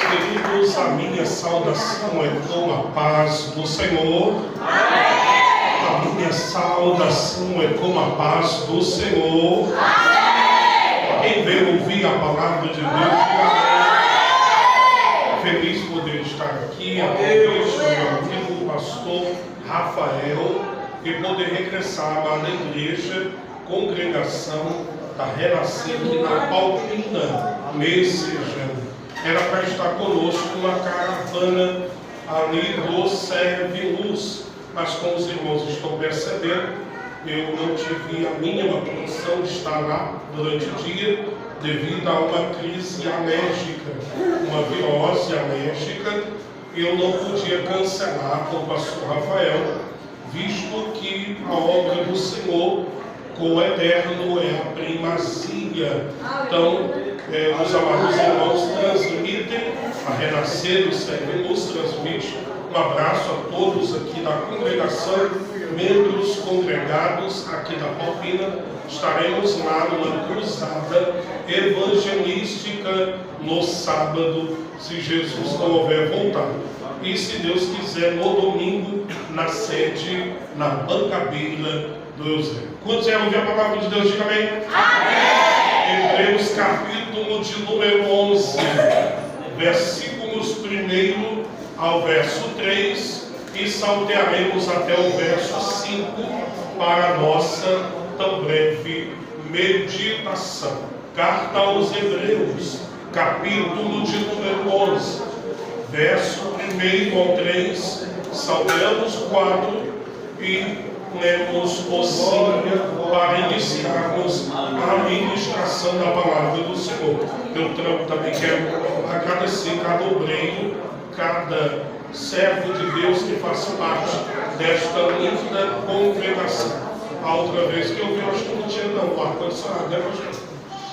Queridos, a minha saudação é com a paz do Senhor. Amém. A minha saudação é com a paz do Senhor. Amém. Quem veio ouvir a palavra de Deus, diga amém. Feliz poder estar aqui, a convite do meu amigo pastor Rafael, e poder regressar lá na igreja, congregação da Renascer aqui na Paulina, Messejana. Era para estar conosco uma caravana ali do Serve Luz, mas como os irmãos estão percebendo, eu não tive a mínima condição de estar lá durante o dia, devido a uma crise alérgica, uma virose alérgica. Eu não podia cancelar com o pastor Rafael, visto que a obra do Senhor com o Eterno é a primazia. Então, os amados irmãos transmitem, a Renascer, o Serve Luz transmite um abraço a todos aqui da congregação, membros congregados aqui da Paulina. Estaremos lá numa cruzada evangelística no sábado, se Jesus não houver voltado. E se Deus quiser, no domingo, na sede, na bancabeira do Eusébio. Quando você ouvir a palavra de Deus, diga amém. Amém. Hebreus capítulo de número 11, versículos 1 ao verso 3, e saltearemos até o verso 5 para a nossa tão breve meditação. Carta aos Hebreus, capítulo de número 11, verso 1 ao 3, salteamos 4 e lemos o 5 para iniciarmos a ministração da palavra do Senhor. Eu também quero agradecer cada obreiro, cada servo de Deus que faz parte desta linda congregação. A outra vez que eu vi, eu acho que não tinha não, o ar-condicionado, né, pastor?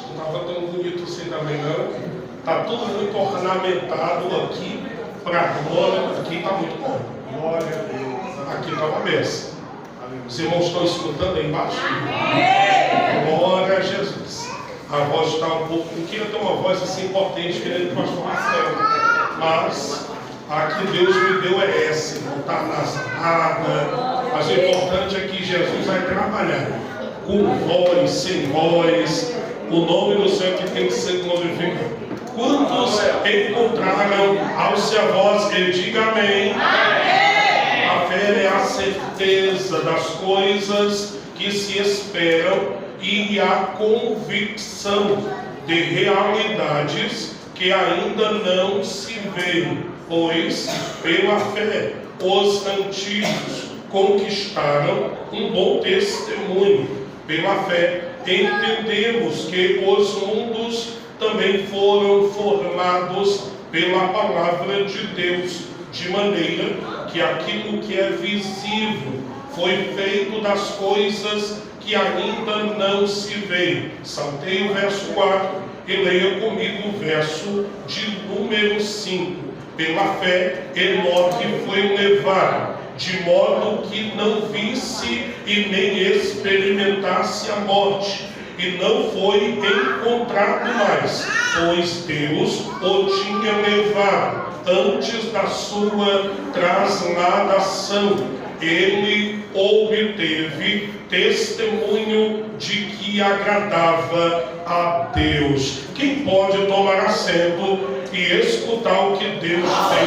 Não estava tão bonito assim também, não. Está tudo muito ornamentado aqui, para a glória, aqui está muito bom. Glória a Deus. Aqui está uma bênção. Os irmãos estão escutando aí embaixo? Amém. Glória a Jesus. A voz está um pouco... Não queria ter uma voz assim potente, querendo que o pastor Rafael. Mas a que Deus me deu é essa. Não está nasalada. Mas o importante é que Jesus vai trabalhar. Com voz, sem voz. O nome do Senhor que tem que ser glorificado. Quantos encontraram ao-se a voz que diga amém? Amém. A fé é a certeza das coisas que se esperam e a convicção de realidades que ainda não se veem, pois pela fé os antigos conquistaram um bom testemunho. Pela fé entendemos que os mundos também foram formados pela palavra de Deus, de maneira que aquilo que é visível foi feito das coisas que ainda não se veem. Saltei o verso 4 e leia comigo o verso de número 5. Pela fé, Enoque foi levado, de modo que não visse e nem experimentasse a morte, e não foi encontrado mais, pois Deus o tinha levado antes da sua trasladação. Ele obteve testemunho de que agradava a Deus. Quem pode tomar assento e escutar o que Deus tem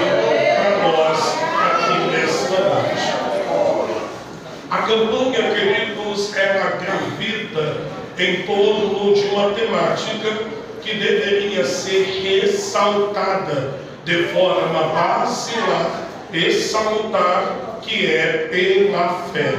para nós aqui nesta noite? A campanha, queridos, ela gravita em torno de uma temática que deveria ser ressaltada de forma basilar e salutar, que é pela fé.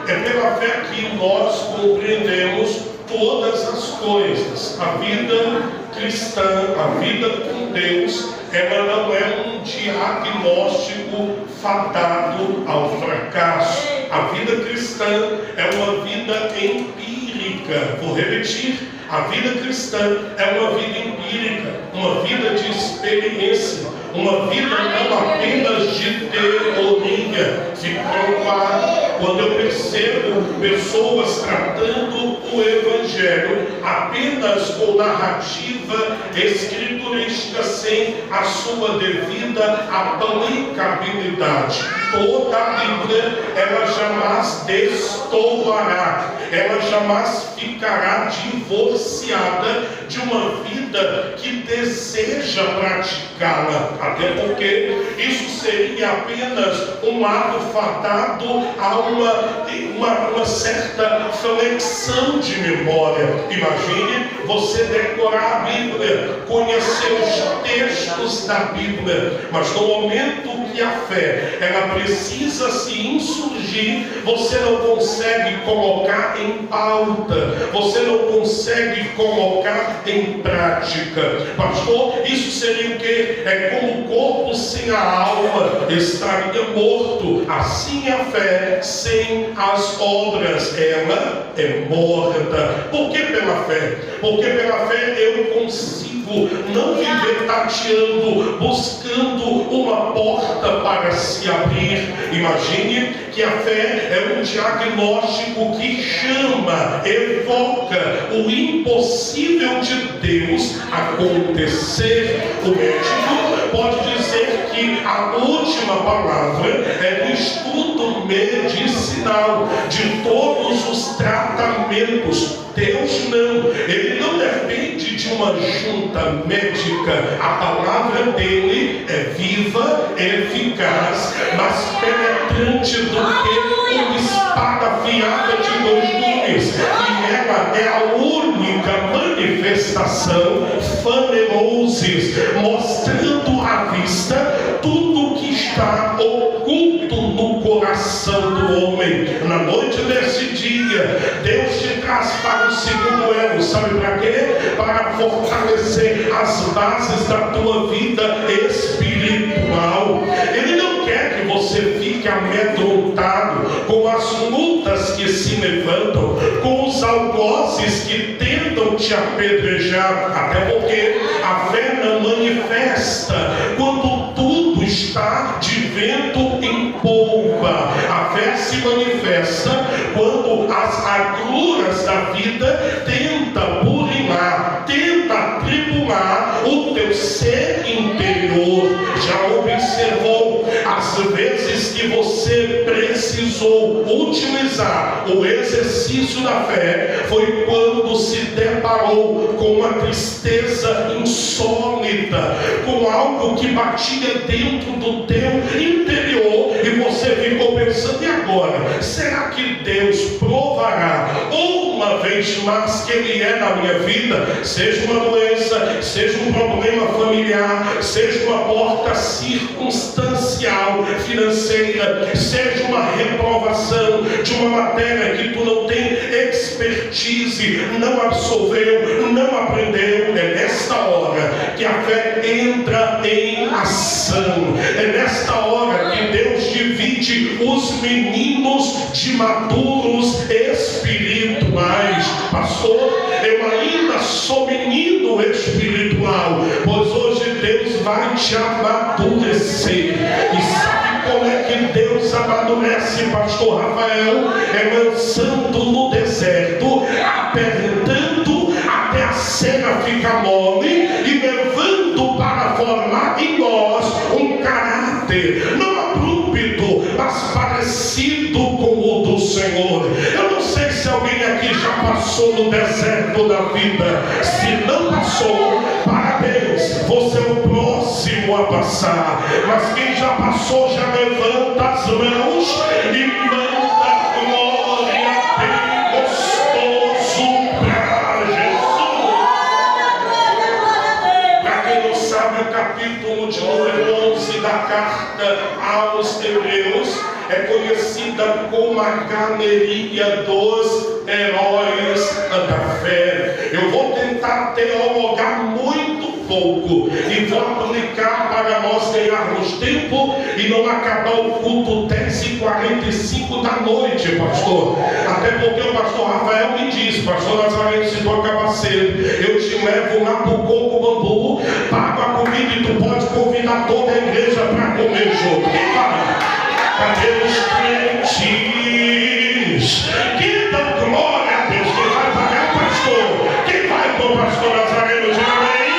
É pela fé que nós compreendemos todas as coisas. A vida cristã, a vida com Deus, ela não é um diagnóstico fadado ao fracasso. A vida cristã é uma vida empírica. Vou repetir. A vida cristã é uma vida empírica, uma vida de experiência, uma vida não apenas de teoria. Fico preocupado quando eu percebo pessoas tratando o Evangelho apenas com narrativa escritural. escriturística sem a sua devida aplicabilidade. Toda a Bíblia, ela jamais destoará, ela jamais ficará divorciada de uma vida que deseja praticá-la, até porque isso seria apenas um ato fadado a uma certa flexão de memória. Imagine você decorar a Bíblia, conhecer os textos da Bíblia, mas no momento que a fé ela precisa se insurgir, você não consegue colocar em pauta, você não consegue colocar em prática. Pastor, isso seria o quê? É como o corpo sem a alma estaria morto. Assim a fé sem as obras, ela é morta. Por que pela fé? Porque pela fé eu consigo não viver tateando, buscando uma porta para se abrir. Imagine que a fé é um diagnóstico que chama, evoca o impossível de Deus acontecer. O médico pode dizer que a última palavra é do estudo medicinal de todos os tratamentos. Deus não, ele não depende de uma junta médica. A palavra dele é viva, eficaz, mais penetrante do que uma espada afiada de 2 gumes. E ela é a única manifestação faneroses, mostrando à vista tudo que está oculto no coração do homem. Na noite desse dia, Deus te traz para o segundo elo. Sabe para quê? Para fortalecer as bases da tua vida espiritual. Ele não quer que você fique amedrontado com as lutas que se levantam, com os algozes que tentam te apedrejar, até porque a fé não manifesta quando tudo está de vento em polpa. A fé se manifesta quando as agruras da vida tentam burilar, tenta atribular o teu ser interior. Já observou as vezes que você precisou utilizar o exercício da fé? Foi quando se deparou com uma tristeza insólita, com algo que batia dentro do teu interior, e você ficou pensando: e agora? Será que Deus provará uma vez mais que Ele é na minha vida? Seja uma doença, seja um problema familiar, seja uma porta circunstancial financeira, seja uma reprovação de uma matéria que tu não tem expertise, não absolveu, não aprendeu. É nesta hora que a fé entra em ação. É nesta hora que Deus divide os meninos de maduros espirituais. Pastor, eu ainda sou menino espiritual, pois hoje Deus vai te amadurecer. E sabe como é que Deus amadurece, pastor Rafael? É lançando no deserto, apertando até a cera ficar mole e levando para formar em nós um caráter não abrupto, mas parecido com o do Senhor. Eu não sei se alguém aqui já passou no deserto da vida. Se não passou, parabéns, você é o próximo a passar. Mas quem já passou, já levanta as mãos e manda glória bem gostoso para Jesus. Para quem não sabe, o capítulo de número 11 da carta aos Hebreus é conhecida como a galeria dos heróis da fé. Eu vou tentar teologar muito pouco e vou aplicar para nós ganharmos tempo e não acabar o culto 10h45 da noite, pastor. Até porque o pastor Rafael me disse: pastor Nazareno, se tu acabar cedo, eu te levo lá pro Coco Bambu, pago a comida e tu pode convidar toda a igreja para comer junto. Quem vai? Cadê os crentes que dão glória a Deus? Quem vai pagar, pastor? Quem vai com o pastor Nazareno? Diga amém.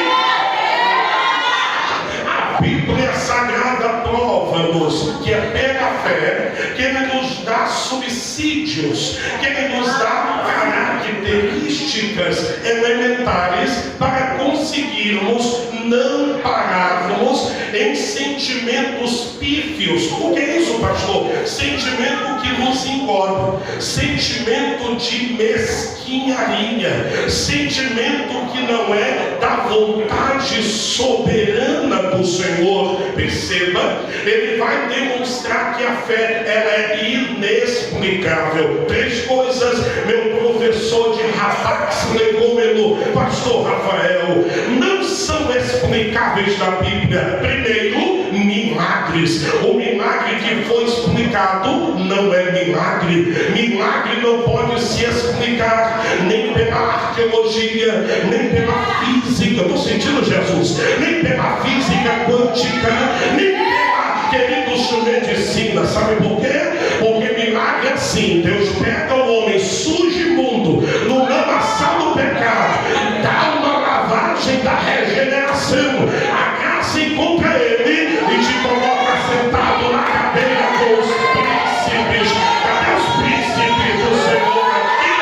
A Bíblia Sagrada prova-nos que é pela fé que Ele nos dá subsídios, que Ele nos dá características elementares para conseguirmos não pararmos em sentimentos pífios. O que é isso, pastor? Sentimento que nos engorda, sentimento de mesquinharia, sentimento que não é da vontade soberana do Senhor. Perceba, ele vai demonstrar que a fé ela é inexplicável. 3 coisas, meu professor de Rafax Legômeno, pastor Rafael, não são explicáveis na Bíblia. Primeiro, milagres. O milagre que foi explicado não é milagre. Milagre não pode se explicar nem pela arqueologia, nem pela física. Estou sentindo Jesus? Nem pela física quântica, nem pela, queridos, medicina. Sabe por quê? Porque milagre é assim: Deus pega o homem sujo e imundo no lamaçal do pecado, dá uma lavagem da regeneração, a graça encontra ele e te coloca sentado na cadeira com os príncipes. Cadê os príncipes do Senhor aqui?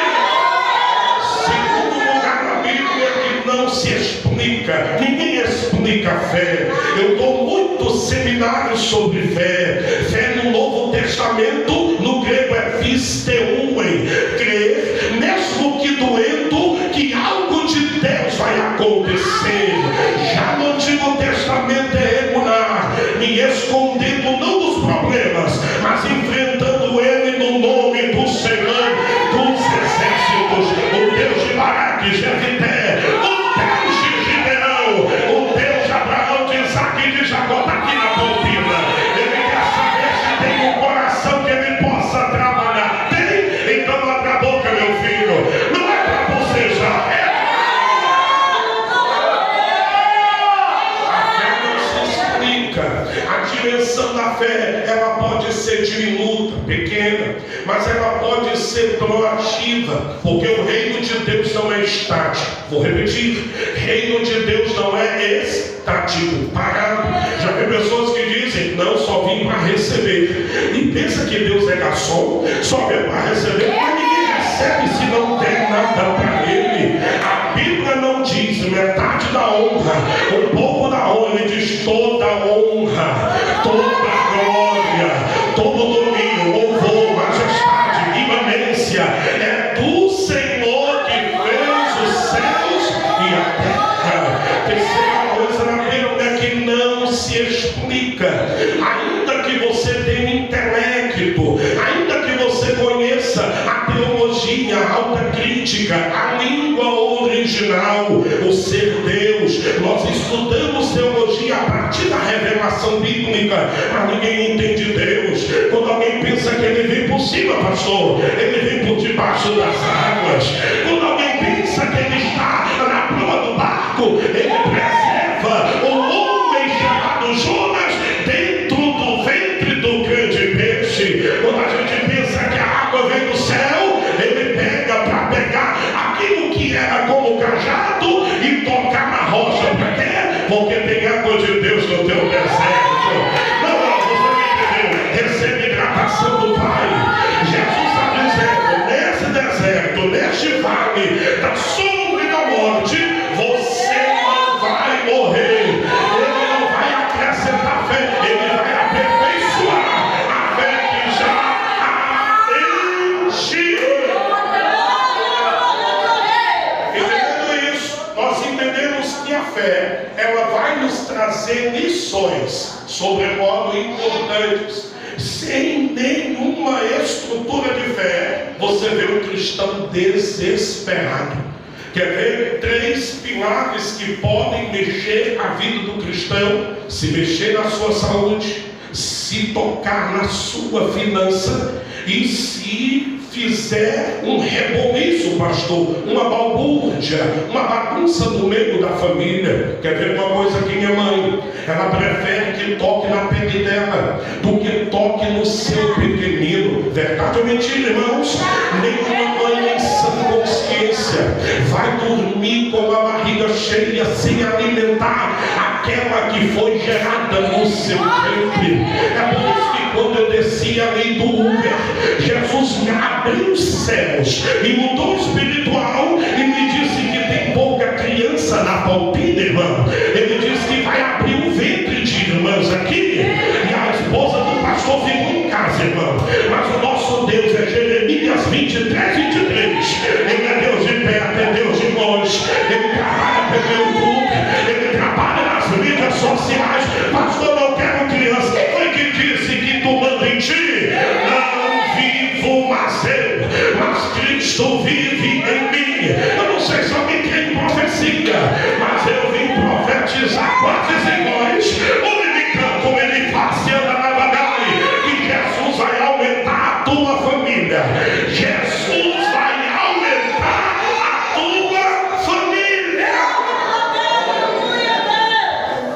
Segundo lugar na Bíblia que não se explica, ninguém explica a fé. Eu dou muitos seminários sobre fé. Fé no Novo Testamento, no grego é pisteumen, crer, mesmo que doendo, que algo de Deus vai acontecer. Já no Antigo Testamento é emunar, me escondendo não dos problemas, mas enfrentando ele no nome do Senhor dos exércitos, o Deus de Baraque, Jefité, o Deus de Gideão, o Deus de Abraão, de Isaac e de Jacó. Está aqui na pontina. Ele quer saber se tem um coração que ele possa trabalhar. Tem? Então abra a boca, meu filho. Não é para bocejar, é. A fé não se explica. A dimensão da fé, ela pode ser diminuta, pequena, mas ela pode ser proativa, porque o reino de Deus não é estático. Vou repetir: reino de Deus não é estático, parado. Já vi pessoas que dizem: não, só vim para receber, e pensa que Deus é garçom, só vem para receber, mas ninguém recebe se não tem nada para ele. A Bíblia não diz metade da honra, um pouco da honra, ele diz toda honra, toda glória, todo domínio, louvor, majestade, imanência é do Senhor que fez os céus e a terra. Terceira coisa na Bíblia que não se explica, ainda que você tenha intelecto, ainda que você conheça a teologia, a alta crítica, a língua original, o ser Deus. Nós estudamos teologia a partir da revelação bíblica, mas ninguém entende Deus. Quando alguém pensa que ele vem por cima, pastor, ele vem por debaixo das águas. Quando alguém pensa que ele está na proa do barco, ele preserva o homem chamado Jonas dentro do ventre do grande peixe. Quando a gente pensa que a água vem do céu, ele pega para pegar aquilo que era como cajado e tocar na rocha. Para quê? Porque tem água de Deus no teu deserto. Não, você não entendeu. Recebe hidratação do Pai. Jesus está dizendo: nesse deserto, neste vale da sombra e da morte, você não vai morrer. Ele não vai acrescentar fé, ele vai aperfeiçoar a fé que já enche. Entendendo isso, nós entendemos que a fé, ela vai nos trazer lições sobremodo importantes. Sem nenhuma estrutura de fé, você vê um cristão desesperado. Quer ver 3 pilares que podem mexer a vida do cristão? Se mexer na sua saúde, se tocar na sua finança e se fizer um reboliço, pastor, uma balbúrdia, uma bagunça no meio da família. Quer ver uma coisa que minha mãe, ela prefere que toque na pele dela do que toque no seu pequenino. Verdade ou mentira, irmãos? Nenhuma mãe em sã consciência vai dormir com a barriga cheia sem alimentar aquela que foi gerada no seu ventre. É por isso que quando eu desci ali do Uber, Jesus me abriu os céus e mudou o espiritual e me disse que tem pouca criança na Palpina, irmão. Ele disse que vai abrir um ventre de irmãs aqui, e a esposa do pastor ficou em casa, irmão. Mas o nosso Deus é Jeremias 23:23. Ele é Deus de perto, é Deus de longe. Ele trabalha pelo YouTube, ele trabalha nas mídias sociais. Pastor, não quero criança. Quem foi que disse que tu manda em ti? Não vivo mais eu, mas Cristo vive em mim. Eu não sei se alguém tem profecia, mas eu vim profetizar quase iguais. Como ele faz, anda na batalha, que Jesus vai aumentar a tua família. Jesus vai aumentar a tua família.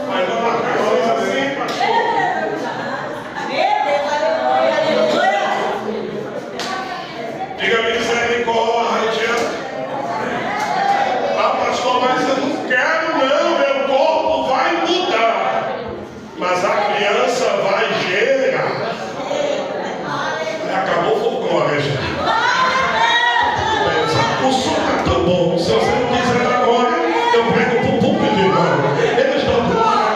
Mas não há coisa assim, pastor. Diga misericórdia. Ah, pastor, mas eu não quero não, meu corpo vai mudar. Mas a criança vai gerar. Acabou o folclore, gente. O som está tão bom. Se você não quiser agora, eu prego para o público, irmão. Eles estão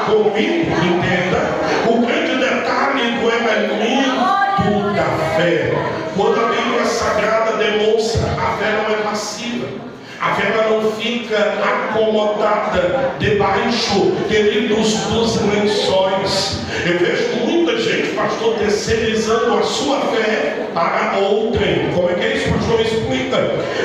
comigo, entenda. O grande detalhe do elemento da fé. Quando a Bíblia Sagrada demonstra, a fé não é passiva. A fé não fica acomodada debaixo, queridos, dos lençóis. Eu vejo muita gente, pastor, terceirizando a sua fé para outrem. Como é que é isso, pastor? Explica.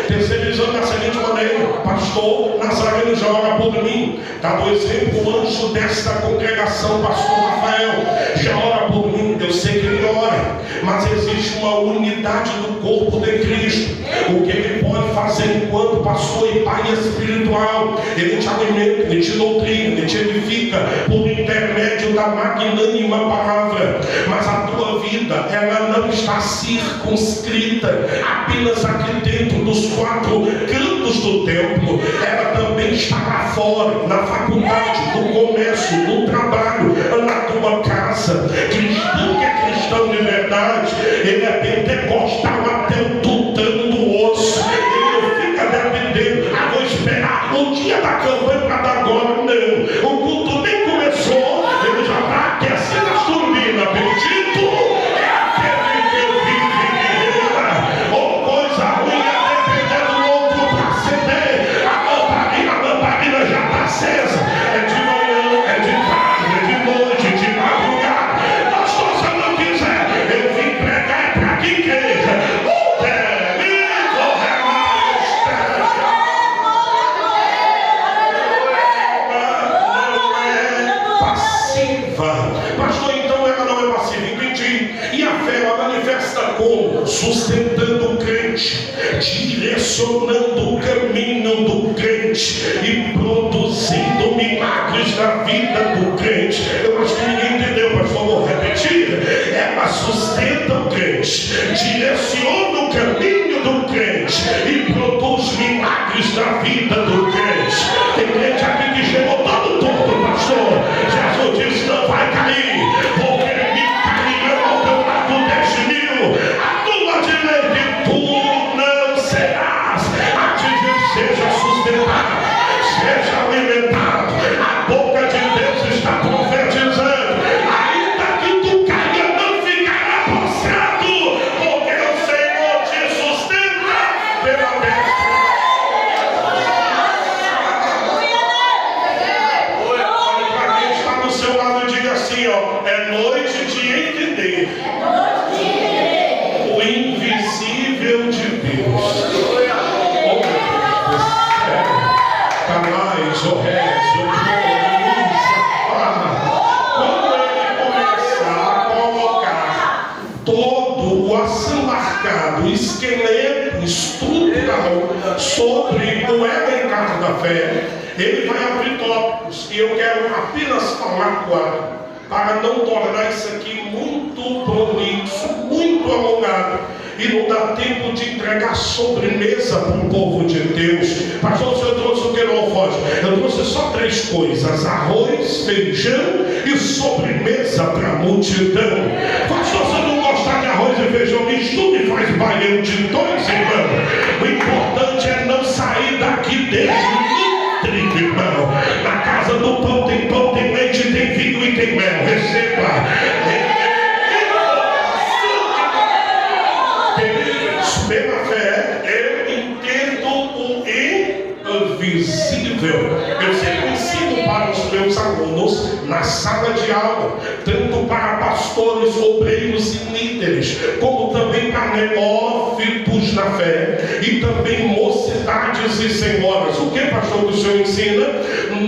Terceirizando da seguinte maneira: pastor Nazareno já ora por mim. Dá o exemplo, o anjo desta congregação, pastor Rafael, já ora por mim. Eu sei que ele ora, mas existe uma unidade do corpo de Cristo. O que ele pode fazer enquanto pastor e pai espiritual? Ele te alimenta, ele te doutrina, ele te edifica por intermédio da magnânima palavra. Mas a tua vida, ela não está circunscrita apenas aqui dentro dos quatro cantos do templo. Ela também está lá fora, na faculdade, no comércio, no trabalho, na tua casa. Cristão que é cristão de verdade, ele é pentecostal até o tutano do osso. Ele não fica dependendo. Ah, vou esperar o dia da campanha para dar agora. Não, o culto nem começou, ele já está aquecendo as turbinas. Bendito é aquele que vive e guerreira. Ou coisa ruim é depender do outro para acender. A lamparina já está acesa. É de manhã, é de tarde, é de noite, de madrugada. Pastor, se eu não quiser, eu vim pregar para quem queira. Pastor, então ela não é passiva, entendi. E a fé ela manifesta como? Sustentando o crente, direcionando o caminho do crente e produzindo milagres na vida do crente. Eu acho que ninguém entendeu, pastor, vou repetir. Ela sustenta o crente, direciona o caminho do crente e produz milagres na vida do crente. Tem crente aqui que chegou todo torto, pastor. Jesus disse: não vai cair, porque me cairão ao teu lado 10.000, a tua direita, tu não serás atingido. Seja sustentado, seja alimentado. A boca de Deus está profetizando: ainda que tu caia, não ficará prostrado, porque o Senhor te sustenta pela destra. É noite de entender o invisível de Deus. Oh, meu Deus do céu. Canais, o rezo, quando ele começar a colocar todo o assambarcado, esqueleto estrutural sobre o elencar da fé, ele vai abrir tópicos. E eu quero apenas falar quatro, para não tornar isso aqui muito prolixo, muito alongado. e não dá tempo de entregar sobremesa para o povo de Deus. Pastor, o senhor trouxe o que no alforje? Eu trouxe só 3 coisas: arroz, feijão e sobremesa para a multidão. Pastor, se eu não gostar de arroz e feijão, mistura e faz baião de 2, irmão. O importante é não sair daqui desnutrido, irmão. Na casa do pão, tem leite, tem vinho e tem mel. Receba. Pela fé, eu entendo o invisível. Eu sempre ensino para os meus alunos na sala de aula, tanto para pastores, obreiros e líderes, como também para neófitos na fé, e também mocidades e senhoras. O que, pastor, que o senhor ensina?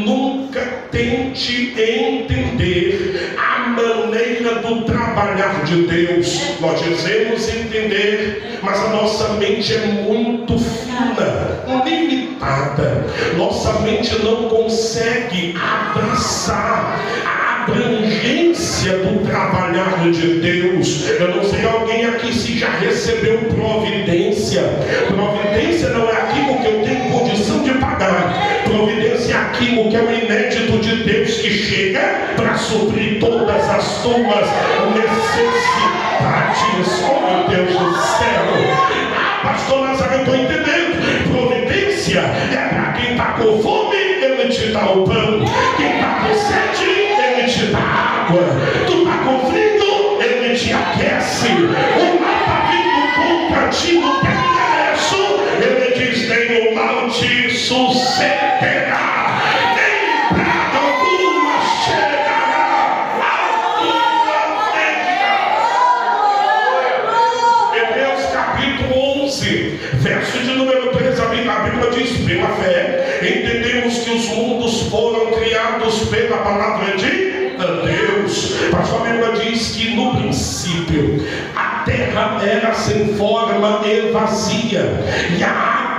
Nunca tente entender a maneira do trabalhar de Deus. Nós dizemos entender, mas a nossa mente é muito fina, limitada. Nossa mente não consegue abraçar a abrangência do trabalhar de Deus. Eu não sei alguém aqui se já recebeu providência. Providência não é aquilo que eu tenho condição de pagar. Providência é aquilo que é o inédito de Deus, que chega para suprir todas as tuas necessidades. Oh, meu Deus do céu! Pastor Nazaré, eu estou entendendo. Providência é para quem está com fome, ele te dá o pão. Quem está com sede, ele te dá água. Tu está com frio, ele te aquece. O mal está vindo contra ti, não tem endereço. Ele diz: nenhum mal te sucederá. Nem praga alguma chegará à tua tenda. Hebreus capítulo 11, verso de número 3, a Bíblia diz: pela fé entendemos que os mundos foram criados pela palavra de Deus. Pastor, a Bíblia diz que no princípio a terra era sem forma e vazia, e a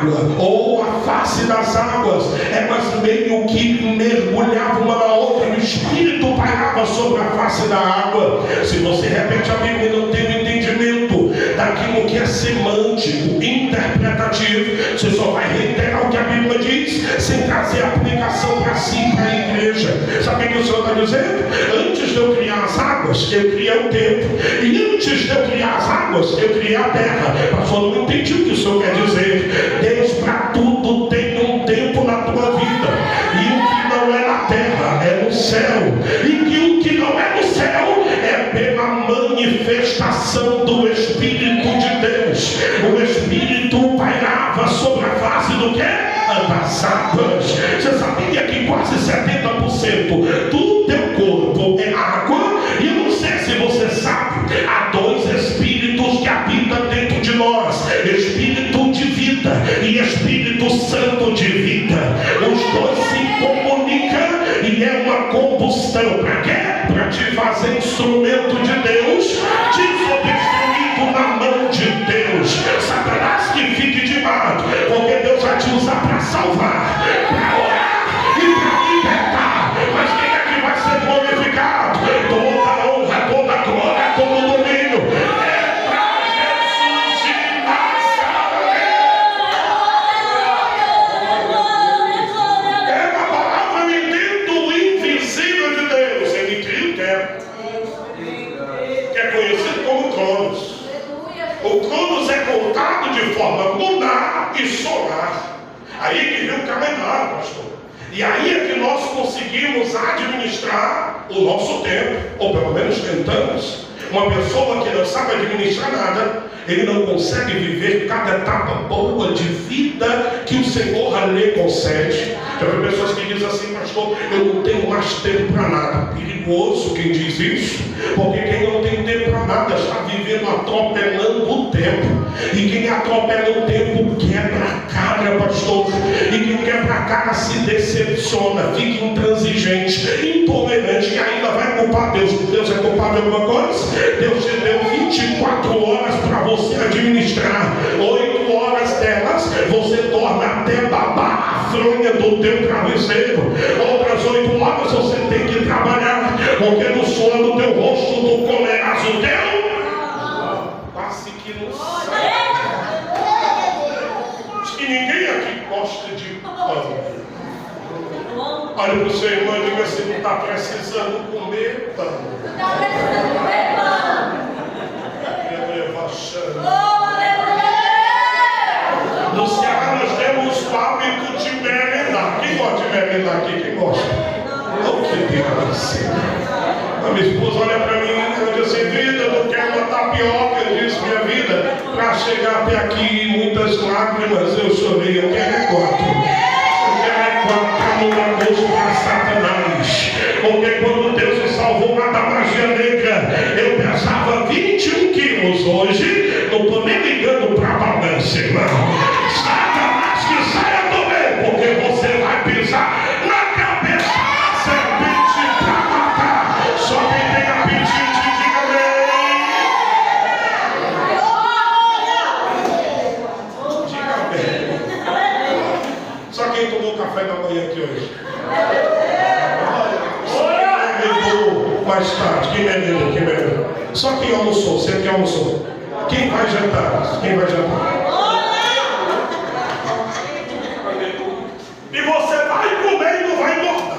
água, ou a face das águas, elas meio que mergulhavam uma na outra, e o Espírito pairava sobre a face da água. Se você repete a Bíblia e não tem o entendimento daquilo que é semântico, interpretativo, você só vai reiterar o que a Bíblia diz, sem trazer aplicação para si e para a igreja. Sabe o que o Senhor está dizendo? Antes de eu criar as águas, eu criei o tempo, e antes de eu criar as águas, eu criei a terra. Pastor, não entendi o que o Senhor quer dizer. Deus, para tudo tem um tempo na tua vida, e o que não é na terra é no céu, e que o que não é no céu é pela manifestação do Espírito de Deus. O Espírito pairava sobre a face do que? Das águas. Você sabia que quase 70% do teu corpo é água? E eu não sei se você sabe, há 2 espíritos que habitam dentro de nós: Espírito de vida e Espírito Santo de vida. Os 2 se comunicam e é uma combustão. Para quê? Para te fazer instrumento de Deus, desobstruído na mão de Deus. Satanás, que fique de lado, porque Deus vai te usar para salvar, para orar e para libertar. Mas quem é que vai ser glorificado? Toda a honra, toda a glória, todo o domínio é para Jesus de Nazaré. É a palavra me do invisível de Deus. Ele cria o tempo, que é conhecido como Cronos. O Cronos é contado de forma lunar e solar. Aí que vem o calendário, pastor. E aí é que nós conseguimos administrar o nosso tempo, ou pelo menos tentamos. Uma pessoa que não sabe administrar nada, ele não consegue viver cada etapa boa de vida que o Senhor lhe concede. Já vi pessoas que dizem assim: pastor, eu não tenho mais tempo para nada. Perigoso quem diz isso, porque quem não tem tempo para nada está vivendo atropelando o tempo. E quem atropela o tempo quebra a cara, pastor. E quem quebra a cara se decepciona, fica intransigente, intolerante, e ainda vai culpar Deus. Deus é culpado de alguma coisa? Deus te deu 24 horas para você administrar. 8 horas delas você torna até babar a fronha do teu travesseiro. Outras 8 horas você tem que trabalhar, porque no suor do teu rosto tu comerás o teu. Quase que não sai. está precisando comer pão. No Ceará nós temos o hábito de merendar. Quem gosta de merendar aqui? Quem gosta? O que delícia! A minha esposa olha para mim e diz assim: vida, eu não quero uma tapioca. Eu disse: minha vida, para chegar até aqui, muitas lágrimas eu chorei. Eu quero é quatro. Eu quero é quatro caminhos para Satanás. Porque quando Deus me salvou lá da magia negra, eu pesava 21 quilos. Hoje, não estou nem ligando para a balança, irmão. Satanás que saia do meio, porque você vai pisar na cabeça da serpente para matar. Só quem tem apetite, diga amém. Diga amém. Só quem tomou café da manhã aqui hoje. Mais tarde, quem merendou? Quem merendou? Só quem almoçou, sempre que almoçou. Quem vai jantar? Quem vai jantar? E você vai comer e não vai engordar.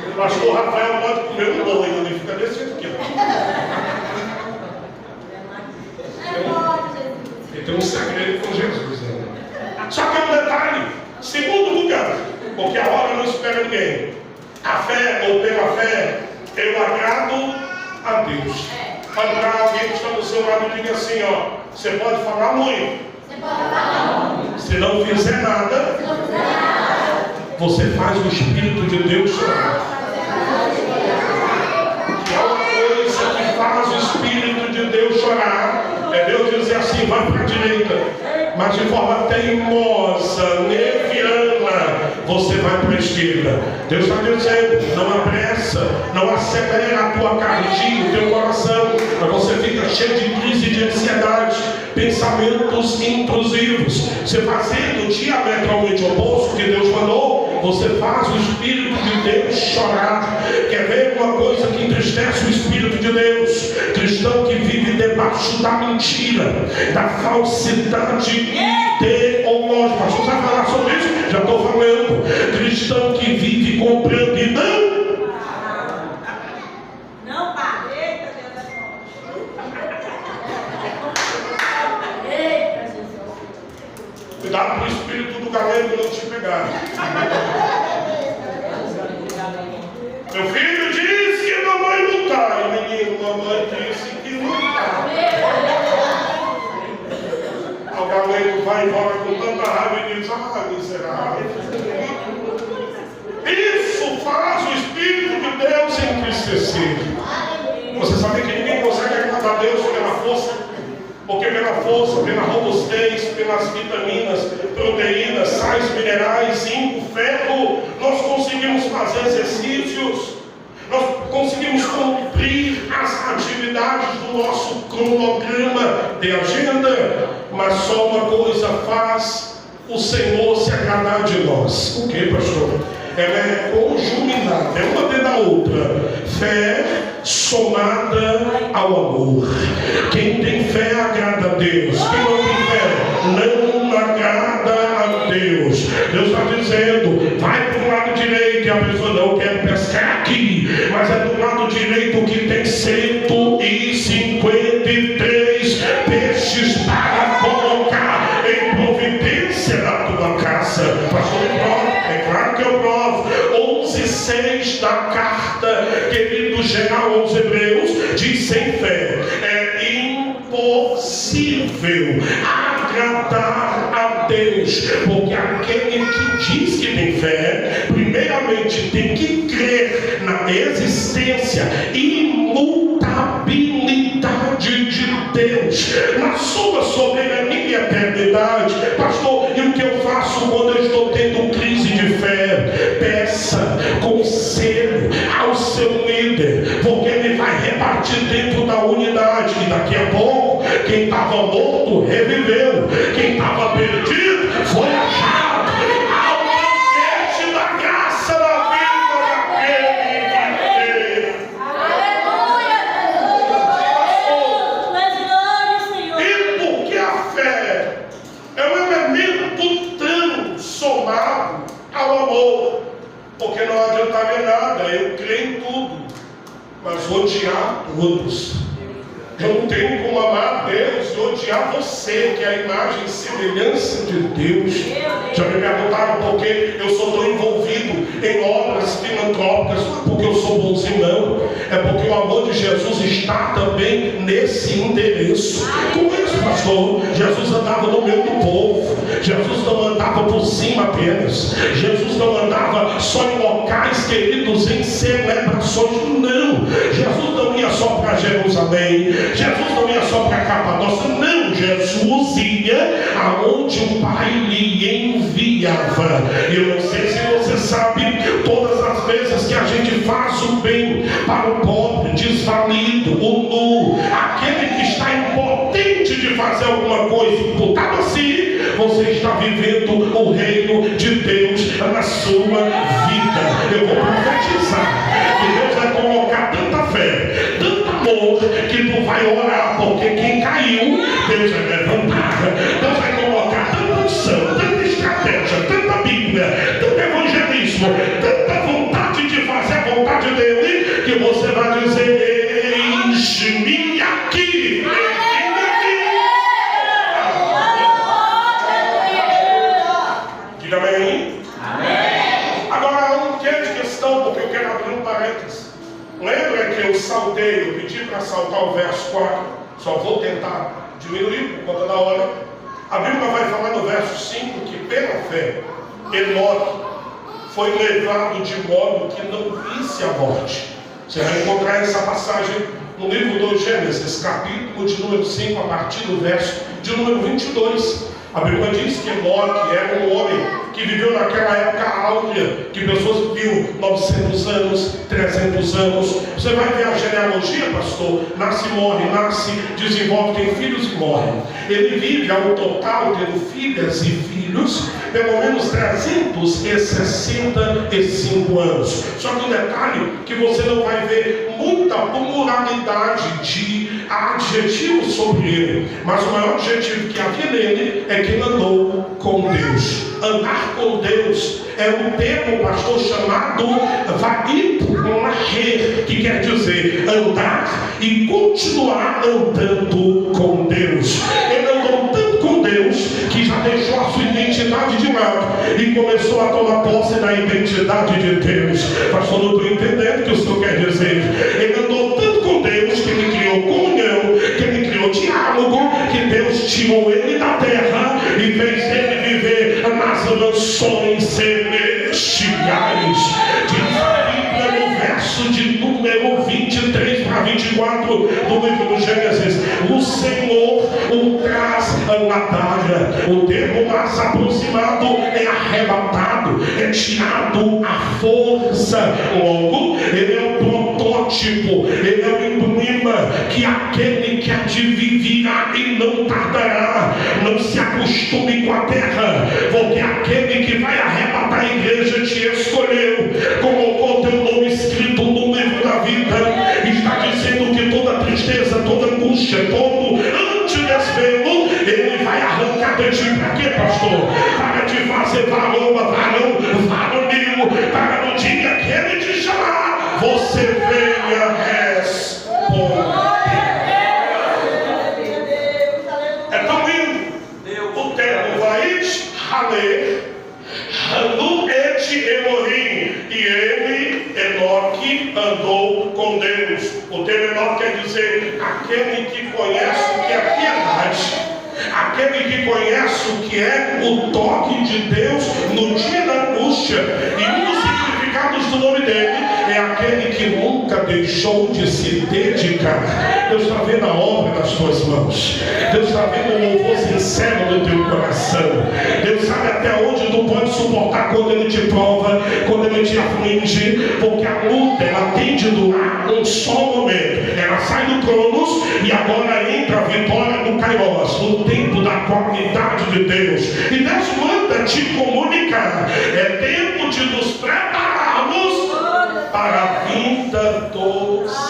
O pastor Rafael pode comer um bolo ainda, ele fica desse jeito aqui. Ele tem um segredo com Jesus. Né? Só que é um detalhe. Segundo lugar, porque a hora não espera ninguém. A fé, ou pela fé, eu agrado a Deus. Olha para alguém que está do seu lado e diga assim: ó, você pode falar muito. Se não fizer nada, você faz o Espírito de Deus chorar. E é uma coisa que faz o Espírito de Deus chorar, é Deus dizer assim: vai para a direita. Mas de forma teimosa, leviana, você vai para a esquerda. Deus está dizendo: não apressa, não acelera a tua cardia, o teu coração, mas você fica cheio de crise de ansiedade, pensamentos intrusivos. Você fazendo diametralmente o oposto que Deus mandou, você faz o Espírito de Deus chorar. Quer ver uma coisa que entristece o Espírito de Deus? Cristão que vive debaixo da mentira, da falsidade ideológica. Pastor, você vai falar sobre isso? Já estou falando. Cristão que vive comprando e não paga. Cuidado para o espírito do galego não te pegar. Meu filho disse que mamãe não está. E menino, mamãe disse que não está. O galego vai embora com tanta raiva e diz: ah, miserável. Isso faz o Espírito de Deus entristecer. Você sabe que ninguém consegue agradar a Deus pela força, porque pela força, pela robustez, pelas vitaminas, proteínas, sais minerais, zinco, ferro, nós conseguimos fazer exercícios, nós conseguimos cumprir as atividades do nosso cronograma de agenda, mas só uma coisa faz o Senhor se agradar de nós. O que, pastor? Ela é conjuminada, é uma dentro da outra. Fé somada ao amor. Quem tem fé agrada a Deus. Quem não tem fé não agrada a Deus. Deus está dizendo: vai para o lado direito. E a pessoa: não quer pescar aqui, mas é do lado direito que tem 153 peixes para colocar em providência na tua casa. Pastor, é claro que eu provo. 11:6 da carta, querido geral aos Hebreus, diz: sem fé é impossível agradar a Deus, porque aquele que diz que tem fé, primeiramente tem que crer na existência imutabilidade de Deus, na sua soberania e eternidade. Pastor, e o que eu faço quando eu estou tendo crise de fé? Peça conselho ao seu líder, porque ele vai repartir dentro da unidade, e daqui a pouco quem estava morto reviveu, quem estava perdido foi achado. Ao banquete da graça da vida daquele que crê. E porque a fé é um elemento transomado ao amor. eu creio em tudo, mas odiar todos. Eu não tenho como amar Deus e odiar você, que é a imagem e semelhança de Deus. Já me perguntaram por que eu sou tão envolvido em obras filantrópicas, porque eu sou bonzinho, não. É porque o amor de Jesus está também nesse endereço. Como é isso, pastor? Jesus andava no meio do povo. Jesus não andava por cima apenas. Jesus não andava só em locais queridos, em celebrações. Não. Jesus não ia só para Jerusalém. Jesus não ia só para Capadócia. Não. Jesus ia aonde o Pai lhe enviava. Eu não sei se você sabe, todas as vezes que a gente faz o bem para o pobre, desvalido, o nu, aquele que está impotente de fazer alguma coisa, imputado a si, você está vivendo o reino de Deus na sua vida. Eu vou profetizar que Deus vai colocar tanta fé, tanto amor, que tu vai orar, porque quem caiu, Deus vai levantar. Deus vai colocar tanta unção, tanta estratégia, tanta Bíblia, tanto evangelismo, tanta vontade de fazer a vontade dele, que você vai dizer: eis-me aqui. Diga amém. Agora, não quero de questão, porque eu quero abrir um parênteses. Lembra que eu saltei, eu pedi para saltar o verso 4, só vou tentar diminuir por conta da hora. A Bíblia vai falar no verso 5 que pela fé, Enoque foi levado de modo que não visse a morte. Você vai encontrar essa passagem no livro do Gênesis, capítulo de número 5, a partir do verso de número 22. A Bíblia diz que Enoque era um homem que viveu naquela época áurea, que pessoas viviam 900 anos, 300 anos. Você vai ver a genealogia, pastor: nasce e morre, nasce, desenvolve, tem filhos e morre. Ele vive ao total, tendo filhas e filhos, pelo menos 365 anos. Só que um detalhe, que você não vai ver muita pluralidade de adjetivos sobre ele, mas o maior adjetivo que havia nele é que ele andou com Deus. Andar com Deus é um termo, pastor, chamado va'ipnaher, que quer dizer andar e continuar andando com Deus. Ele andou tanto com Deus que já deixou a sua identidade de lado e começou a tomar posse da identidade de Deus. Pastor, não estou entendendo o que o senhor quer dizer. Ele andou tanto com Deus que ele criou comunhão, que ele criou diálogo, que Deus tirou ele da terra e fez ele viver nas mansões celestiais. Diz a Bíblia no verso de número 23 para 24 do livro do Gênesis: o Senhor o traz na daga. O termo mais aproximado é arrebatado, é tirado à força. Logo, ele é o protótipo, ele é o emblema que aquele que há de vir virá e não tardará. Não se acostume com a terra, porque aquele que vai arrebatar a igreja te escolheu, colocou teu nome escrito no livro da vida. Está dizendo que toda tristeza, toda angústia, todo antidesvelo, ele vai arrancar de ti. Para quê, pastor? Para te fazer varonil, para no dia que ele te chamar, você venha responder. É tão lindo o termo va'it haler Hanu et Elohim, e ele, Enoque, andou com Deus. O termo Enoque quer dizer aquele que conhece o que é piedade, aquele que conhece o que é o toque de Deus no dia da angústia. E um dos significados do nome dele é aquele que nunca deixou de se dedicar. Deus está vendo a obra das tuas mãos. Deus está vendo o louvor sincero do teu coração. Deus sabe até onde tu pode suportar quando ele te prova, quando ele te aflige, porque a luta, ela tem de durar um só momento. Ela sai do Cronos e agora entra a vitória do Kairos, no tempo da qualidade de Deus. E Deus manda te comunicar: é tempo de nos prepararmos para a vinda do Senhor.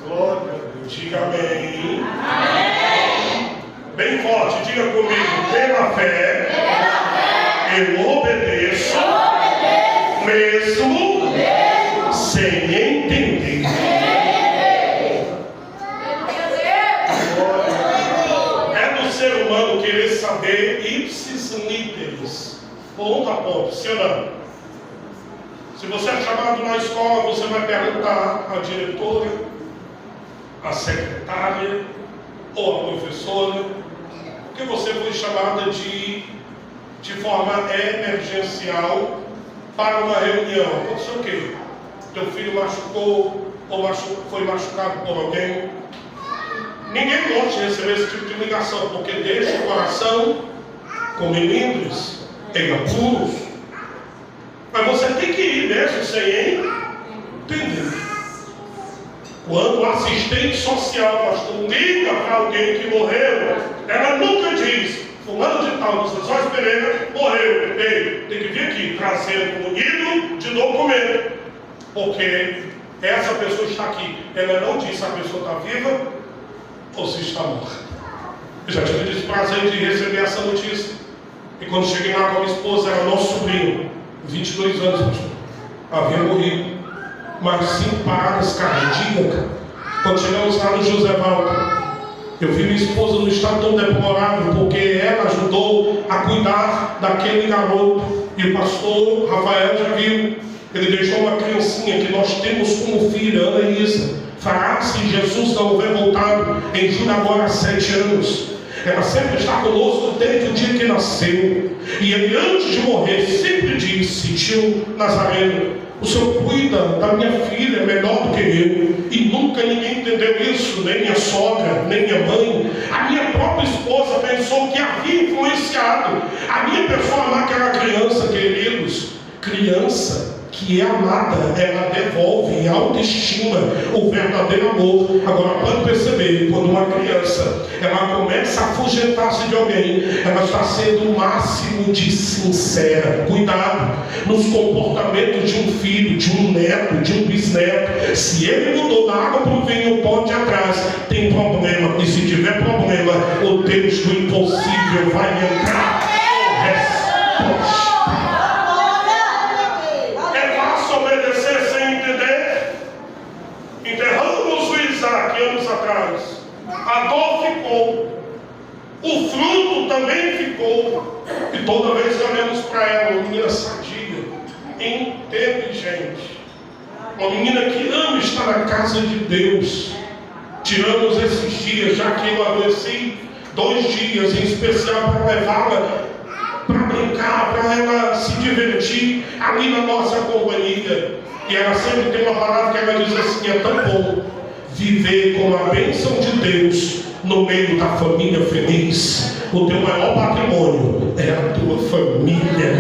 Glória a Deus. Diga amém. Bem forte, diga comigo: pela fé, eu obedeço for um da ponte, sim ou não? Se você é chamado na escola, você vai perguntar à diretora, à secretária ou à professora, porque você foi chamada de forma emergencial para uma reunião. Aconteceu o quê? Teu filho machucou ou foi machucado por alguém? Ninguém gosta de receber esse tipo de ligação, porque deixa o coração com melindres, em apuros. Mas você tem que ir mesmo sem entender. Quando o assistente social, pastor, liga para alguém que morreu, ela nunca diz: fulano de tal, dos Só Pereira, morreu. Ei, tem que vir aqui trazendo um munido de documento, porque essa pessoa está aqui. Ela não diz se a pessoa está viva ou se está morta. Eu já tive esse prazer de receber essa notícia. E quando cheguei lá com a minha esposa, era nosso sobrinho, 22 anos, pastor, havia morrido, mas 5 paradas cardíacas. Quando chegamos lá no José Valdo, eu vi minha esposa no estado tão deplorável, porque ela ajudou a cuidar daquele garoto. E o pastor Rafael já viu, ele deixou uma criancinha que nós temos como filha, Ana Isa. Fará se Jesus não houver voltado em julho agora há 7 anos. Ela sempre está conosco desde o dia que nasceu. E ele, antes de morrer, sempre disse: tio Nazareno, o Senhor cuida da minha filha melhor do que eu. E nunca ninguém entendeu isso, nem minha sogra, nem minha mãe. A minha própria esposa pensou que havia influenciado a minha pessoa a amar aquela criança, queridos. Criança que é amada, ela devolve autoestima, o verdadeiro amor. Agora pode perceber, quando uma criança ela começa a afugentar-se de alguém, ela está sendo o máximo de sincera. Cuidado nos comportamentos de um filho, de um neto, de um bisneto. Se ele mudou da água para o vinho, pode ir atrás, tem problema. E se tiver problema, o Deus do impossível vai entrar com resposta. Enterramos o Isaac anos atrás. A dor ficou, o fruto também ficou. E toda vez que olhamos para ela, uma menina sadia, inteligente, uma menina que ama estar na casa de Deus. Tiramos esses dias, já que eu adoeci, 2 dias em especial para levá-la para brincar, para ela se divertir ali na nossa companhia. E ela sempre tem uma palavra que ela diz assim: é tão bom viver com a bênção de Deus no meio da família feliz. O teu maior patrimônio é a tua família.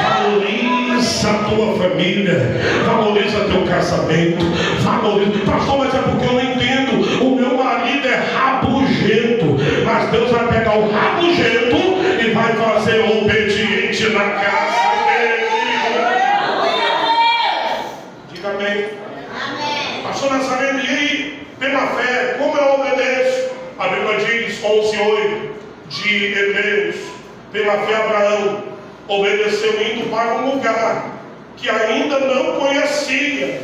Valoriza a tua família, valoriza teu casamento, valoriza. Pastor, mas é porque eu não entendo. O meu marido é rabugento, mas Deus vai pegar o rabugento e vai fazer o obediente na casa. Amém. Pastor Nazareno, e aí, pela fé, como eu obedeço? A Bíblia diz, 11:8 de Hebreus: pela fé Abraão obedeceu indo para um lugar que ainda não conhecia,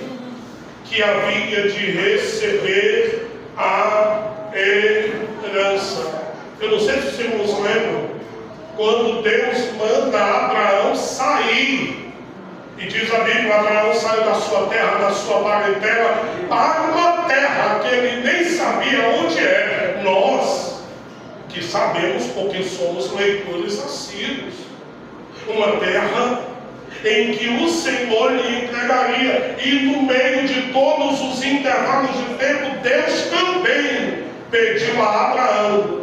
que havia de receber a herança. Eu não sei se os irmãos lembram, quando Deus manda Abraão sair. E diz a Bíblia: Abraão saiu da sua terra, da sua parentela, para uma terra que ele nem sabia onde era. Nós que sabemos, porque somos leitores assíduos. Uma terra em que o Senhor lhe entregaria. E no meio de todos os intervalos de tempo, Deus também pediu a Abraão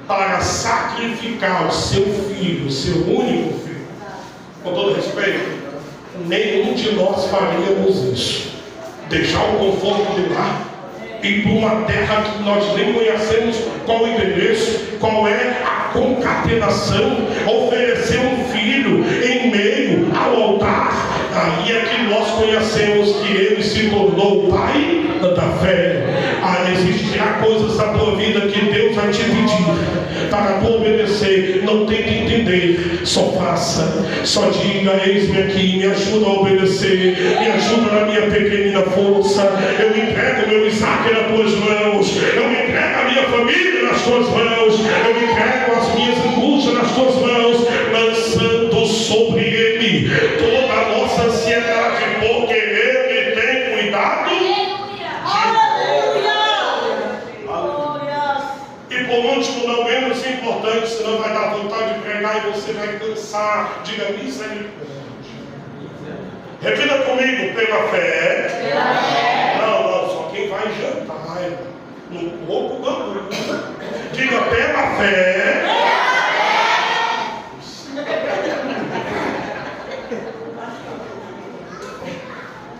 para sacrificar o seu filho, o seu único filho. Com todo respeito, nenhum de nós faríamos isso. Deixar o conforto de lá, ir para uma terra que nós nem conhecemos qual o endereço, qual é a concatenação, oferecer um filho em meio ao altar. Aí é que nós conhecemos que ele se tornou o pai da fé. Existirá coisas da tua vida que Deus vai te pedir para tu obedecer. Não tente entender, só faça, só diga: eis-me aqui, me ajuda a obedecer, me ajuda na minha pequenina força. Eu entrego meu Isaac nas tuas mãos, eu entrego a minha família nas tuas mãos, eu entrego as minhas angústias nas tuas mãos, lançando sobre ele toda a nossa ansiedade, porque ele tem cuidado de nós. E por último, não menos importante, senão vai dar vontade de pregar e você vai cansar. Diga misericórdia. Repita comigo, pela fé. Não, só quem vai jantar. No corpo do diga pela fé.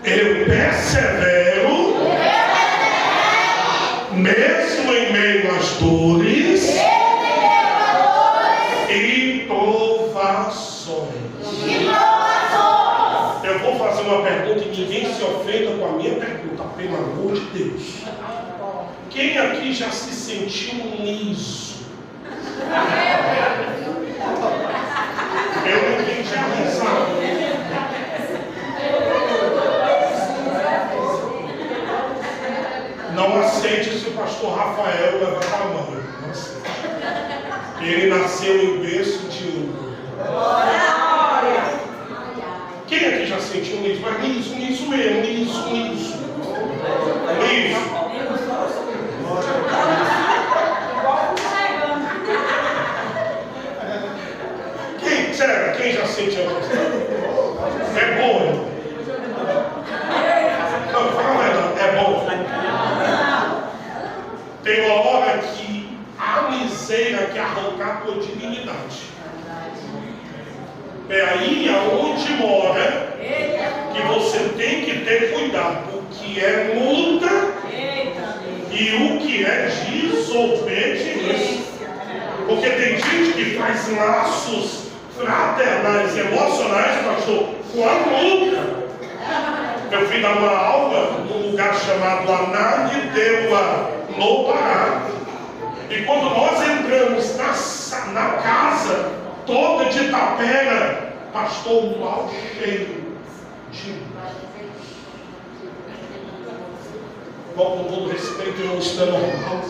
Eu persevero, mesmo em meio às dores e provações. Eu vou fazer uma pergunta e ninguém se ofenda com a minha pergunta, pelo amor de Deus. Quem aqui já se sentiu liso? Eu não entendi a risada. Não aceite se o pastor Rafael levantar a mão. Não aceite. Ele nasceu em berço de ouro. Quem aqui já sentiu liso? Mas liso mesmo, liso. Quem já sentiu? É bom. Não, fala a verdade, é bom. Tem uma hora que a miséria quer arrancar a tua dignidade. É aí aonde mora que você tem que ter cuidado. O que é multa e o que é desobediência. Porque tem gente que faz laços fraternais, emocionais, pastor, com a multa. Eu fui dar uma aula num lugar chamado Ananindeua, no Pará. E quando nós entramos na casa toda de tapera, pastor, um mau cheiro de com todo respeito, não está normal.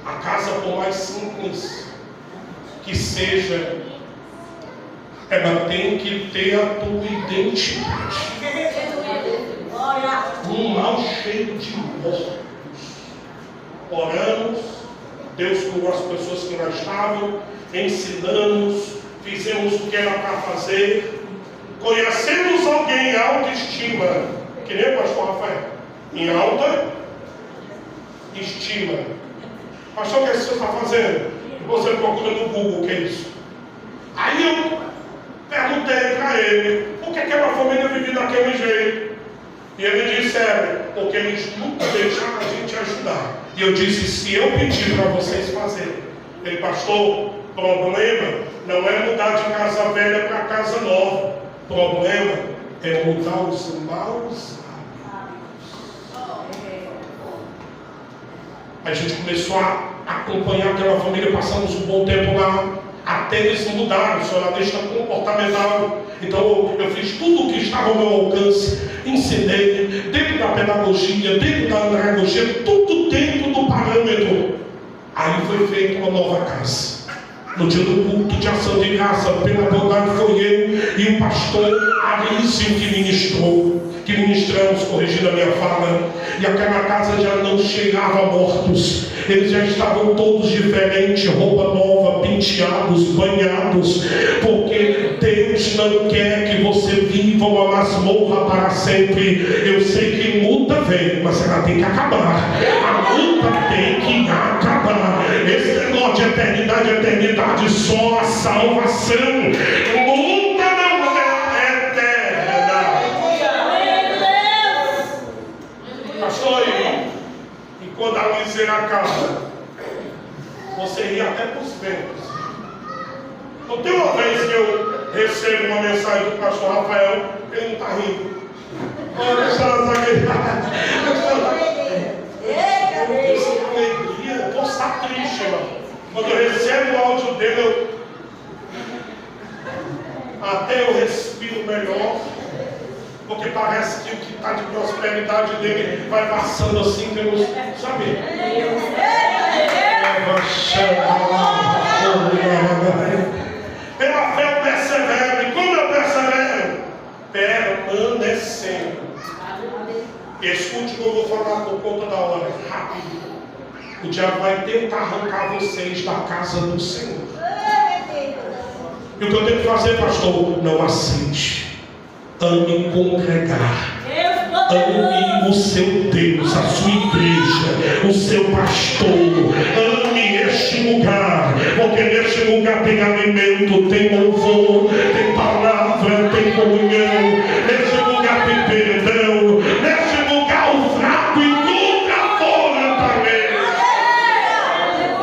A casa, por mais simples que seja, ela tem que ter a tua identidade. Um mau cheiro de mortos. Oramos, Deus curou as pessoas que não estavam, ensinamos, fizemos o que era para fazer, conhecemos alguém em autoestima, que nem o pastor Rafael, em alta estima. Pastor, o que você está fazendo? Você procura no Google o que é isso. Aí eu perguntei para ele, por que aquela família vive daquele jeito? E ele disse, porque eles nunca deixaram a gente ajudar. E eu disse, se eu pedir para vocês fazerem. Ele, pastor, problema não é mudar de casa velha para casa nova. Problema é mudar os maus hábitos. A gente começou a acompanhar aquela família, passamos um bom tempo lá, até eles mudaram, só na deixa comportamental. Então eu fiz tudo o que estava ao meu alcance, ensinei, dentro da pedagogia, dentro da andragogia, tudo dentro do parâmetro. Aí foi feita uma nova casa. No dia do culto de ação de graça, pela bondade foi eu e o pastor Arício que ministramos, corrigindo a minha fala. E aquela casa já não cheirava a mortos. Eles já estavam todos diferentes, roupa nova, penteados, banhados. Porque Deus não quer que você viva uma masmorra para sempre. Eu sei que multa vem, mas ela tem que acabar. A multa tem que acabar. Esse negócio de eternidade, só a salvação. Multa não é eterna. Pastor, e quando a miséria acaba, você ri até para os ventos. Não tem uma vez que eu recebo uma mensagem do pastor Rafael, ele não está rindo. Olha, deixa ela alegria, eu estou triste, irmão. Quando eu recebo o áudio dele, até eu respiro melhor, porque parece que o que está de prosperidade dele vai passando assim pelos, sabe? Pela fé persevero. E como eu persevero? Permanecendo. Escute o que eu vou falar por conta da hora. Rápido. O diabo vai tentar arrancar vocês da casa do Senhor. E o que eu tenho que fazer, pastor? Não aceite. Ame congregar. Ame o seu Deus, a sua igreja, o seu pastor. Ame este lugar, porque neste lugar tem alimento, tem louvor, tem palavra, tem comunhão. Neste lugar tem perdão. Neste lugar o fraco encontra fortaleza.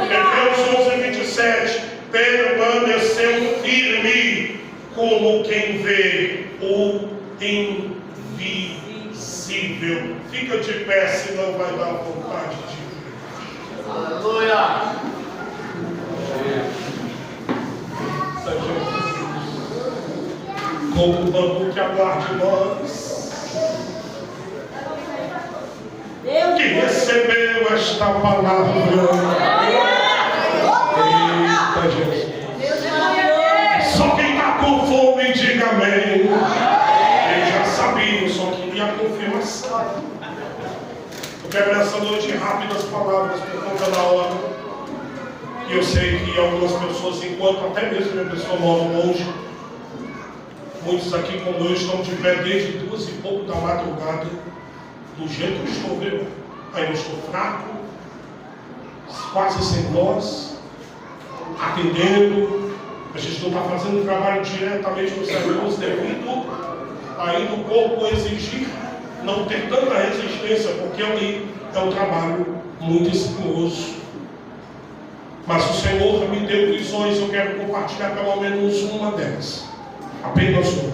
Hebreus 11:27 permaneceu firme como quem vê o invisível. Fica de pé, senão vai dar vontade de ver. Aleluia! Como o bambu que aguarde nós, que recebeu esta palavra. Eita, Jesus. Só quem está com fome, diga amém. Ele já sabia, eu só queria a confirmação. Eu quero nessa noite rápidas palavras por conta da hora. E eu sei que algumas pessoas, enquanto até mesmo a pessoa mora longe, muitos aqui como eu estão de pé desde 2 e pouco da madrugada. Do jeito que estou vendo, ainda estou fraco, quase sem voz, atendendo. A gente não está fazendo um trabalho diretamente nos sermos devido ainda o corpo exigir não ter tanta resistência, porque ali é um trabalho muito espinhoso. Mas o Senhor me deu visões, eu quero compartilhar pelo menos uma delas, apenas uma,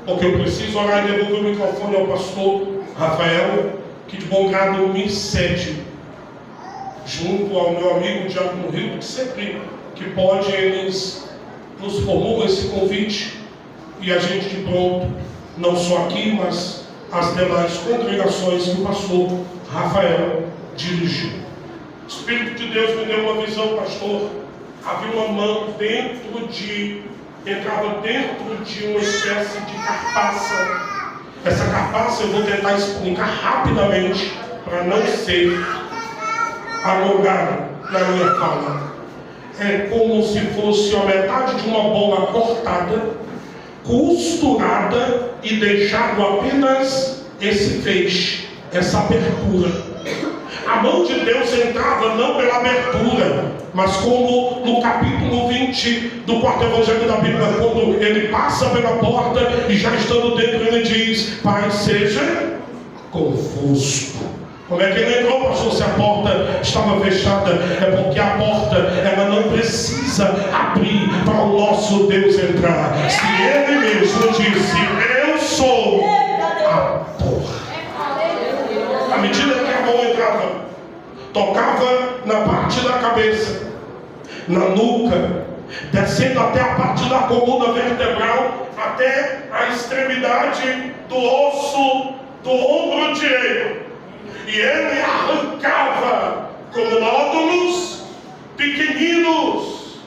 porque eu preciso orar e devolver o microfone ao pastor Rafael, que de bom grado me cede, junto ao meu amigo Diácono Rio, que sempre que pode, eles nos formou esse convite, e a gente de pronto, não só aqui, mas as demais congregações que o pastor Rafael dirigiu. O Espírito de Deus me deu uma visão, pastor. Havia uma mão entrava dentro de uma espécie de carpaça. Essa carpaça eu vou tentar explicar rapidamente, para não ser alongado na minha fala. É como se fosse a metade de uma bola cortada, costurada e deixado apenas esse feixe, essa abertura. A mão de Deus entrava não pela abertura, mas como no capítulo 20 do 4º Evangelho da Bíblia, quando ele passa pela porta e já estando dentro ele diz: Pai, seja convosco. Como é que ele entrou, pastor, se a porta estava fechada? É porque a porta, ela não precisa abrir para o nosso Deus entrar. Se ele mesmo disse: eu sou a porta. À medida que a mão entrava, tocava na parte da cabeça, na nuca, descendo até a parte da coluna vertebral, até a extremidade do osso do ombro direito. E ele arrancava como nódulos pequeninos.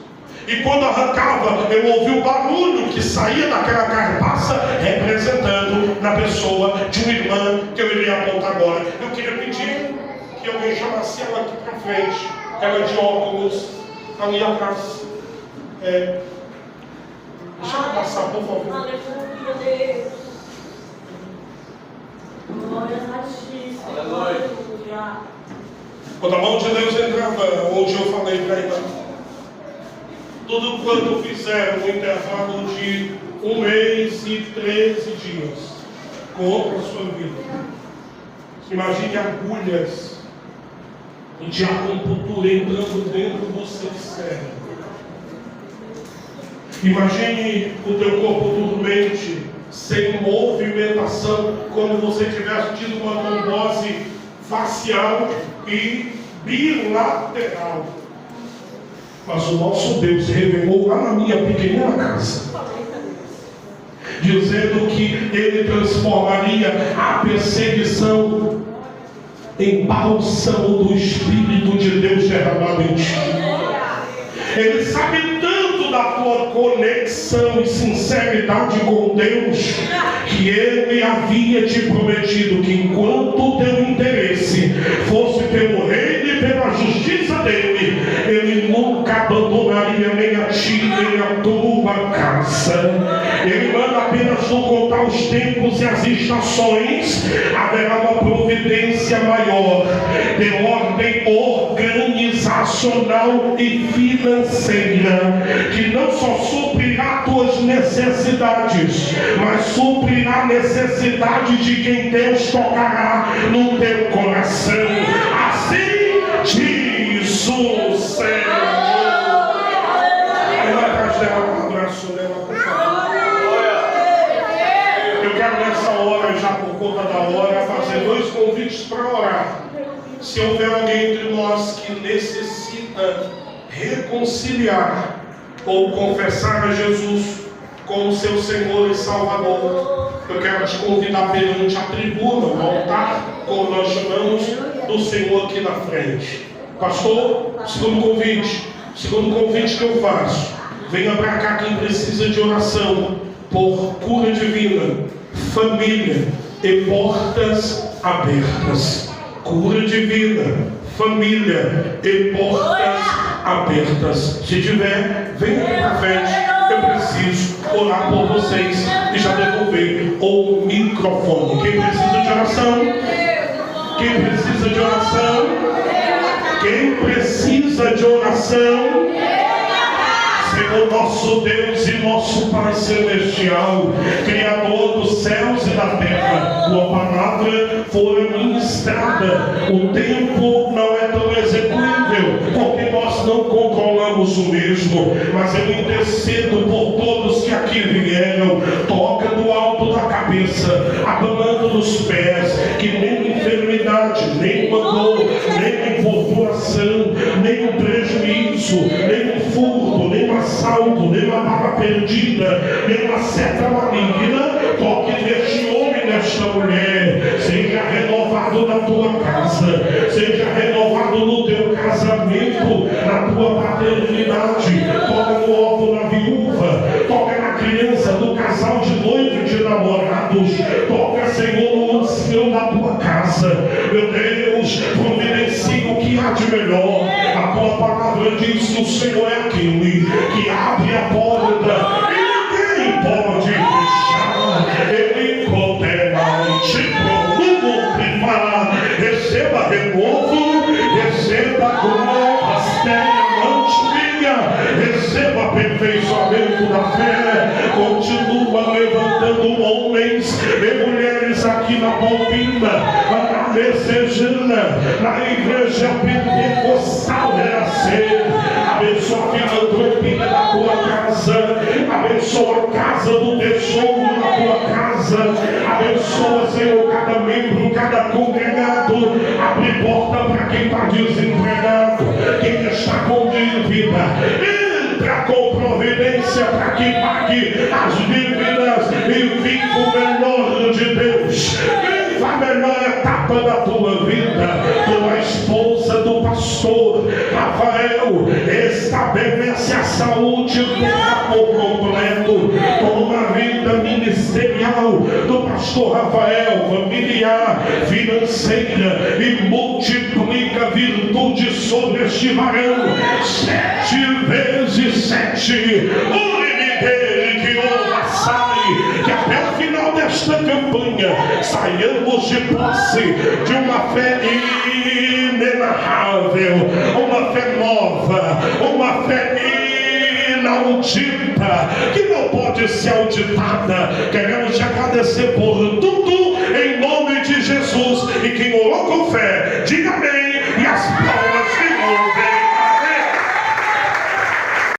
E quando arrancava, eu ouvi o barulho que saía daquela carpaça, representando na pessoa de uma irmã que eu iria apontar agora. Eu queria pedir que alguém chamasse ela aqui para frente. Ela de óculos, ali atrás. Deixa ela passar, por favor. Aleluia, Deus. Glória a Ti, Senhor. Aleluia. Quando a mão de Deus entrava, onde eu falei para ela, tudo quanto fizeram no intervalo de 1 mês e 13 dias, contra a sua vida. Imagine agulhas de acupuntura entrando dentro do seu cérebro. Imagine o teu corpo dormente, sem movimentação, como você tivesse tido uma trombose facial e bilateral. Mas o nosso Deus revelou lá na minha pequena casa, dizendo que Ele transformaria a perseguição em bálsamo do Espírito de Deus derramado em ti. Ele sabe tanto da tua conexão e sinceridade com Deus, que Ele havia te prometido que enquanto o teu interesse fosse pelo reino e pela justiça dele, Ele nunca abandonaria nem a ti, nem a tua casa. Ele manda apenas não contar os tempos e as estações. Haverá uma providência maior, de ordem organizacional e financeira, que não só suprirá tuas necessidades, mas suprirá a necessidade de quem Deus tocará no teu coração. Assim diz o Senhor. Aí vai atrás dela, um abraço dela, por favor. Eu quero nessa hora, já por conta da hora, fazer 2 convites para orar. Se houver alguém entre nós que necessita reconciliar ou confessar a Jesus como seu Senhor e Salvador, eu quero te convidar perante a tribuna, o altar, como nós chamamos, do Senhor aqui na frente. Pastor, segundo convite que eu faço, venha para cá quem precisa de oração por cura divina, família e portas abertas. Cura divina, família e portas abertas. Se tiver, venha aqui para frente. Eu preciso orar por vocês e já devolver o microfone. Quem precisa de oração? Quem precisa de oração? Quem precisa de oração? Senhor nosso Deus e nosso Pai Celestial, Criador dos céus e da terra, tua palavra foi ministrada. O tempo não é tão execuível, porque nós não controlamos o mesmo, mas eu intercedo por todos que aqui vieram. Toca do alto da cabeça, abanando dos pés, que nem enfermidade, nem dor, nem importunação, nem prejuízo, nem furto, nem assalto, nem uma bala perdida, nem uma seta maligna toque neste homem, nesta mulher. Seja renovado na tua casa, seja renovado no teu casamento, na tua paternidade. Toca no órfão, na viúva, toca na criança, no casal de noivo e de namorados. Toca, Senhor, no ancião da tua casa. Meu Deus, providencia o que há de melhor. A tua palavra diz que o Senhor é aquele que abre a porta e ninguém pode fechar. Ele condena e te promulga. Receba renovo, receba novas terras, receba aperfeiçoamento da fé. Continua levantando homens e mulheres aqui na Palmina, na Messejana, na igreja pentecostal Renascer. Abençoa a filantropia da tua casa, abençoa a casa do tesouro na tua casa, abençoa, Senhor, cada membro, cada congregado. Abre porta para quem está desempregado, quem está com dívida. Entra com providência para que pague as dívidas e viva o melhor de Deus. Viva a melhor etapa da tua vida. Tua esposa do pastor Rafael estabelece a saúde dela por completo. Toma a vida ministerial do pastor Rafael, familiar, financeira, e multiplica virtude sobre este varão 7 vezes 7. O nome dele que honra sai, que até o final desta campanha saiamos de posse de uma fé inenarrável, uma fé nova, uma fé inaudita, que não pode ser auditada. Queremos te agradecer por tudo em nome de Jesus. E quem orou com fé, diga amém. E as